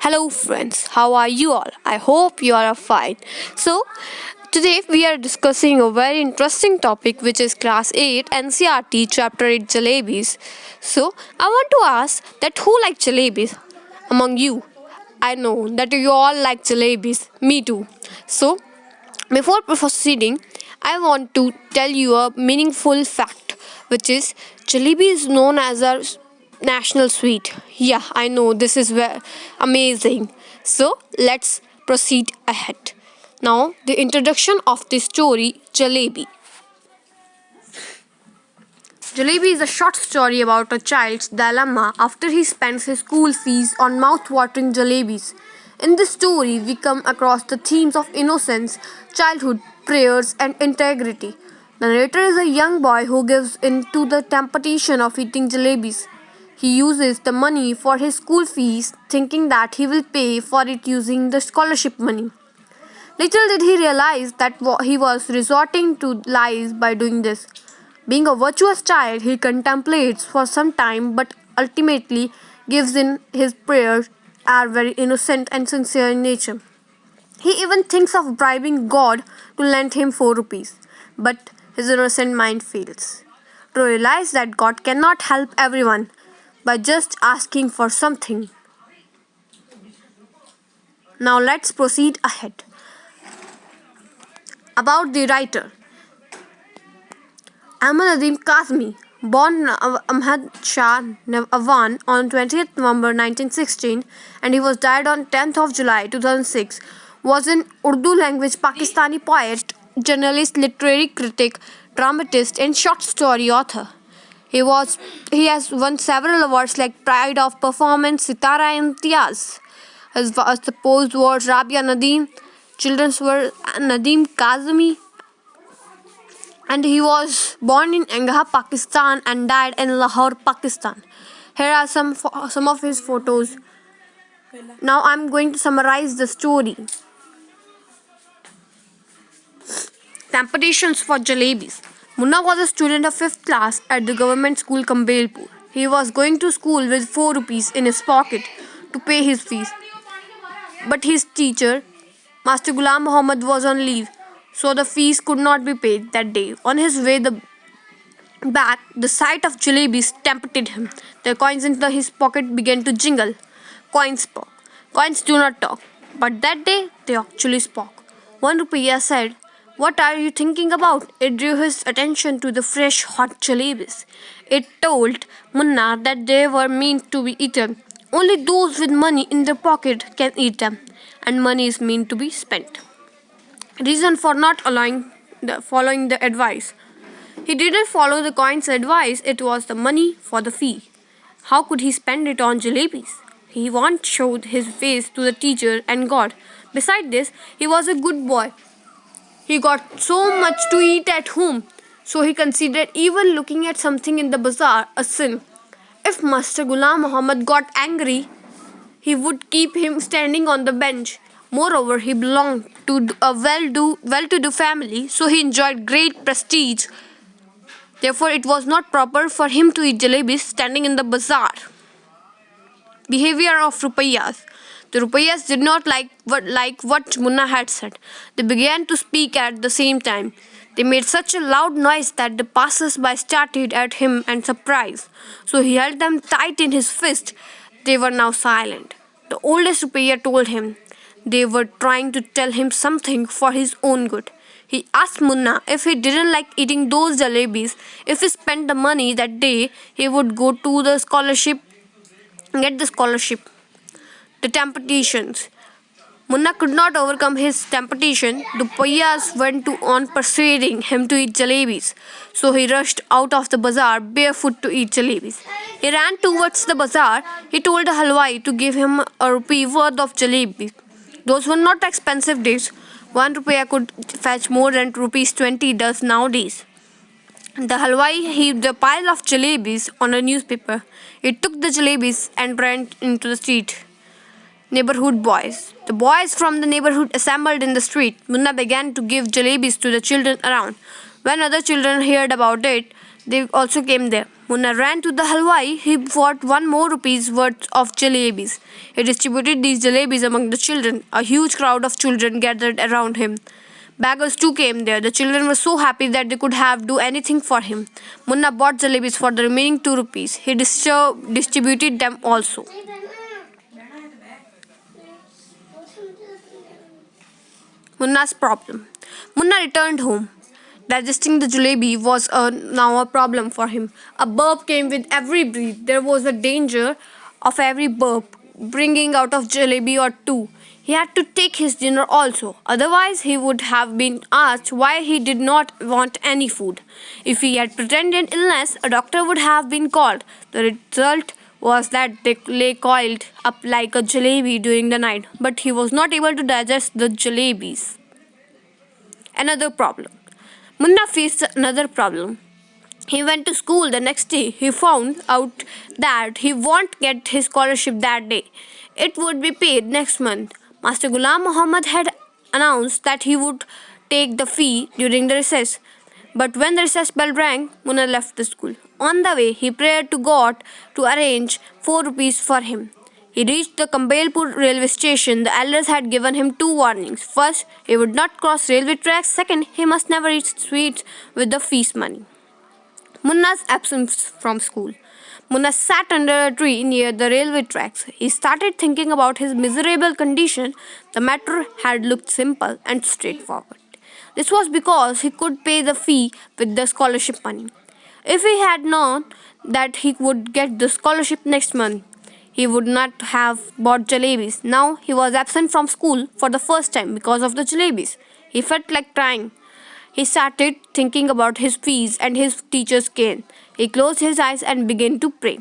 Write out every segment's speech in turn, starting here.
Hello, friends. How are you all? I hope you are fine. So, today we are discussing a very interesting topic, which is Class 8 NCERT Chapter 8 Jalebis. So, I want to ask that who like jalebis among you? I know that you all like jalebis. Me too. So, before proceeding, I want to tell you a meaningful fact, which is jalebi is known as a national sweet. Yeah, I know this is amazing. So let's proceed ahead. Now, the introduction of the story Jalebi. Jalebi is a short story about a child's dilemma after he spends his school fees on mouth-watering jalebis. In this story, we come across the themes of innocence, childhood, prayers, and integrity. The narrator is a young boy who gives in to the temptation of eating jalebis. He uses the money for his school fees, thinking that he will pay for it using the scholarship money. Little did he realize that he was resorting to lies by doing this. Being a virtuous child, he contemplates for some time but ultimately gives in. His prayers are very innocent and sincere in nature. He even thinks of bribing God to lend him 4 rupees, but his innocent mind fails to realize that God cannot help everyone by just asking for something. Now let's proceed ahead. About the writer. NCERT Kazmi, born Ahmad Shah Awan on 20th November 1916 and he was died on 10th of July 2006, was an Urdu language Pakistani poet, journalist, literary critic, dramatist, and short story author. He has won several awards like Pride of Performance, Sitara Imtiaz. His supposed words Rabia Nadeem, children's were Nadeem Kazmi, and he was born in Angha, Pakistan and died in Lahore, Pakistan. Here are some of his photos. Now I'm going to summarize the story. Temptations for jalebis. Munna was a student of 5th class at the government school Kambelpur. He was going to school with 4 rupees in his pocket to pay his fees. But his teacher, Master Ghulam Muhammad, was on leave, so the fees could not be paid that day. On his way back, the sight of jalebis tempted him. The coins in his pocket began to jingle. Coins spoke. Coins do not talk, but that day they actually spoke. 1 rupiah said, "What are you thinking about?" It drew his attention to the fresh, hot jalebis. It told Munna that they were meant to be eaten. Only those with money in their pocket can eat them, and money is meant to be spent. Reason for not following the advice. He didn't follow the coin's advice, it was the money for the fee. How could he spend it on jalebis? He once showed his face to the teacher and God. Besides this, he was a good boy. He got so much to eat at home, so he considered even looking at something in the bazaar a sin. If Master Ghulam Muhammad got angry, he would keep him standing on the bench. Moreover, he belonged to a well-to-do family, so he enjoyed great prestige. Therefore, it was not proper for him to eat jalebis standing in the bazaar. Behavior of Rupayas. The Rupayas did not like what Munna had said. They began to speak at the same time. They made such a loud noise that the passers-by started at him in surprise. So he held them tight in his fist. They were now silent. The oldest Rupaya told him they were trying to tell him something for his own good. He asked Munna if he didn't like eating those jalebis. If he spent the money that day, he would go to the scholarship, get the scholarship. The temptations. Munna could not overcome his temptation. The Payas went on persuading him to eat jalebis. So he rushed out of the bazaar barefoot to eat jalebis. He ran towards the bazaar. He told the halwai to give him a rupee worth of jalebis. Those were not expensive days. 1 rupiah could fetch more than rupees 20 does nowadays. The halwai heaped a pile of jalebis on a newspaper. He took the jalebis and ran into the street. Neighborhood boys. The boys from the neighborhood assembled in the street. Munna began to give jalebis to the children around. When other children heard about it, they also came there. Munna ran to the halwai. He bought one more rupees worth of jalebis. He distributed these jalebis among the children. A huge crowd of children gathered around him. Beggars too came there. The children were so happy that they could have do anything for him. Munna bought jalebis for the remaining 2 rupees. He distributed them also. Munna's problem. Munna returned home. Digesting the jalebi was now a problem for him. A burp came with every breath. There was a danger of every burp bringing out of jalebi or two. He had to take his dinner also. Otherwise, he would have been asked why he did not want any food. If he had pretended illness, a doctor would have been called. The result was that they lay coiled up like a jalebi during the night, but he was not able to digest the jalebis. Another problem. Munna faced another problem. He went to school the next day. He found out that he won't get his scholarship that day. It would be paid next month. Master Ghulam Muhammad had announced that he would take the fee during the recess. But when the recess bell rang, Munna left the school. On the way, he prayed to God to arrange 4 rupees for him. He reached the Kambelpur railway station. The elders had given him 2 warnings. First, he would not cross railway tracks. Second, he must never eat sweets with the fees money. Munna's absence from school. Munna sat under a tree near the railway tracks. He started thinking about his miserable condition. The matter had looked simple and straightforward. This was because he could pay the fee with the scholarship money. If he had known that he would get the scholarship next month, he would not have bought jalebis. Now he was absent from school for the first time because of the jalebis. He felt like crying. He started thinking about his fees and his teacher's cane. He closed his eyes and began to pray.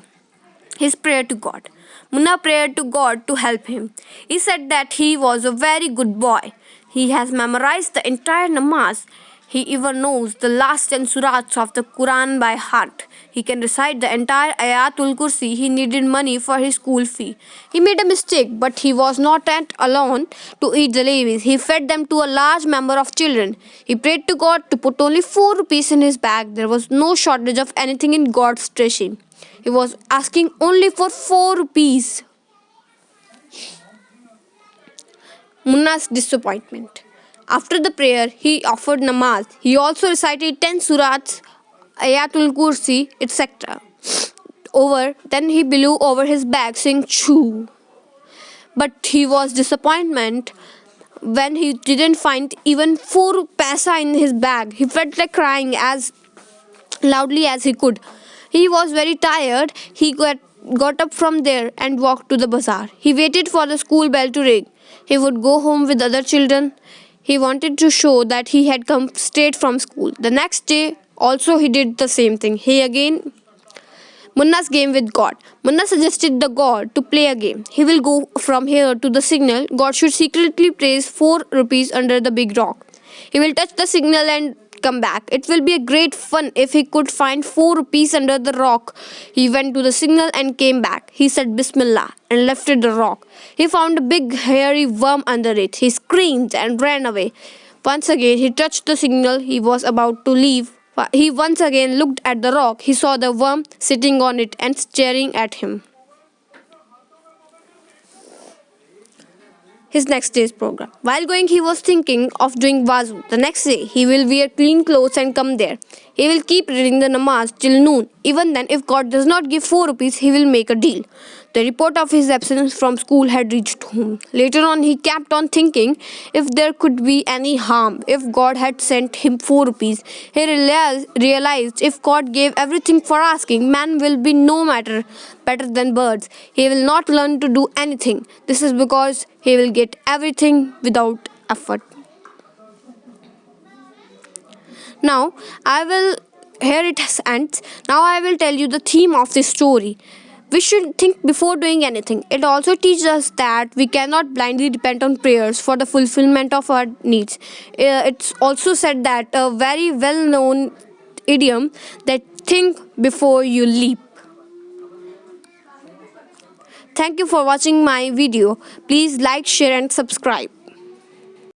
His prayer to God. Munna prayed to God to help him. He said that he was a very good boy. He has memorized the entire namaz. He even knows the last 10 surahs of the Quran by heart. He can recite the entire Ayatul Kursi. He needed money for his school fee. He made a mistake, but he was not alone to eat jalebis. He fed them to a large number of children. He prayed to God to put only 4 rupees in his bag. There was no shortage of anything in God's treasury. He was asking only for 4 rupees. Munna's disappointment. After the prayer, he offered namaz. He also recited 10 surahs, Ayatul Kursi, etc. Then he blew over his bag, saying "Choo." But he was disappointed when he didn't find even 4 paisa in his bag. He felt like crying as loudly as he could. He was very tired. He got up from there and walked to the bazaar. He waited for the school bell to ring. He would go home with other children. He wanted to show that he had come straight from school. The next day, also, he did the same thing. Munna's game with God. Munna suggested the God to play a game. He will go from here to the signal. God should secretly place 4 rupees under the big rock. He will touch the signal and come back. It will be a great fun if he could find 4 rupees under the rock. He went to the signal and came back. He said Bismillah and lifted the rock. He found a big hairy worm under it. He screamed and ran away. Once again, he touched the signal. He was about to leave. He once again looked at the rock. He saw the worm sitting on it and staring at him. His next day's program. While going, he was thinking of doing wazu. The next day, he will wear clean clothes and come there. He will keep reading the namaz till noon. Even then, if God does not give 4 rupees, he will make a deal. The report of his absence from school had reached home. Later on, he kept on thinking if there could be any harm if God had sent him 4 rupees. He realized if God gave everything for asking, man will be no matter better than birds. He will not learn to do anything. This is because he will get everything without effort. Now, here it ends. Now I will tell you the theme of this story. We should think before doing anything. It also teaches us that we cannot blindly depend on prayers for the fulfillment of our needs. It's also said that a very well-known idiom that think before you leap. Thank you for watching my video. Please like, share and subscribe.